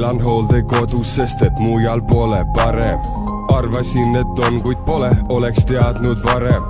Elan hooldekodus, sest et mujal pole parem. Arvasin, et on, kuid pole, oleks teadnud varem.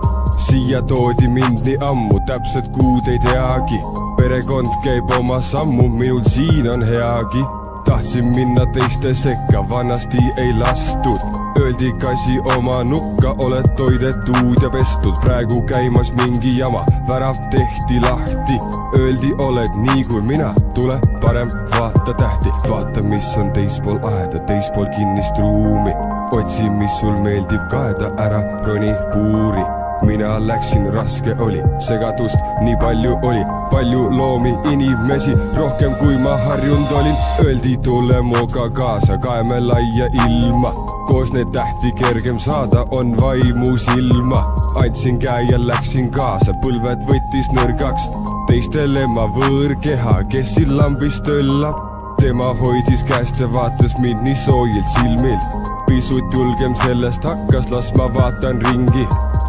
Siia toodi mind nii ammu, täpselt kuud ei teagi. Perekond käib oma sammu, minul siin on heagi. Tahtsin minna teiste sekka, vanasti ei lastud. Öeldi kasi oma nukka, oled toidetud ja pestud. Praegu käimas mingi jama, värav tehti lahti. Öeldi oled nii kui mina, tule parem vaata tähti. Vaata mis on teispool aeda, teispool kinnist ruumi. Otsi mis sul meeldib kaeda, ära roni puuri. Mina läksin, raske oli, segadust nii palju oli. Palju loomi, inimesi, rohkem kui ma harjunud olin. Öeldi tule muga kaasa, kaeme laia ilma. Koos need tähti kergem saada, on vaimu silma. Andsin käe ja läksin kaasa, põlved võttis nõrgaks. Teistele ma võõrkeha, kes siin lambis töllab. Tema hoidis käest ja vaatas mind nii soojilt silmil. Pisut julgem sellest hakkas, las ma vaatan ringi.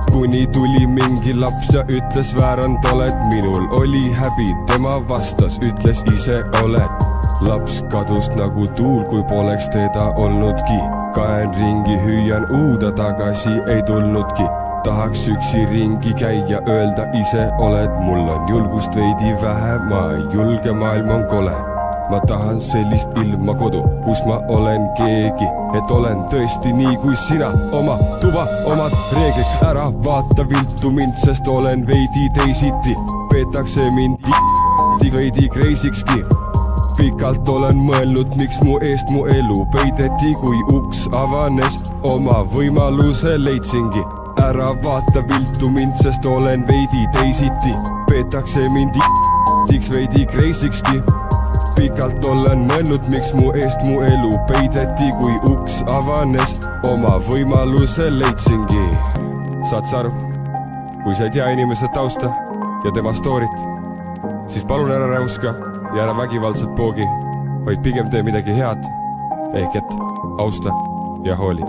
Kuni tuli mingi laps ja ütles väärand oled. Minul oli häbi, tema vastas, ütles ise oled. Laps kadus nagu tuul, kui poleks teda olnudki. Kaen ringi, hüüan uuda, tagasi ei tulnudki. Tahaks üksi ringi käia, öelda ise oled. Mul on julgust veidi vähe, ma ei julge, maailm on kole. Ma tahan sellist ilma kodu, kus ma olen keegi. Et olen tõesti nii kui sina, oma tuba, omad reeglid. Ära vaata viltu mind, sest olen veidi teisiti. Peetakse mind veidi kreisikski. Pikalt olen mõelnud, miks mu eest mu elu peideti. Kui uks avanes, oma võimaluse leidsingi. Ära vaata viltu mind, sest olen veidi teisiti. Peetakse mind veidi kreisikski. Pikalt olen mõelnud, miks mu eest mu elu peideti. Kui uks avanes, oma võimaluse leidsingi. Saad sa aru? Kui sa ei tea inimese tausta ja tema stoorit, siis palun ära räuska ja ära vägivaldselt poogi, vaid pigem tee midagi head, ehk et austa ja hooli.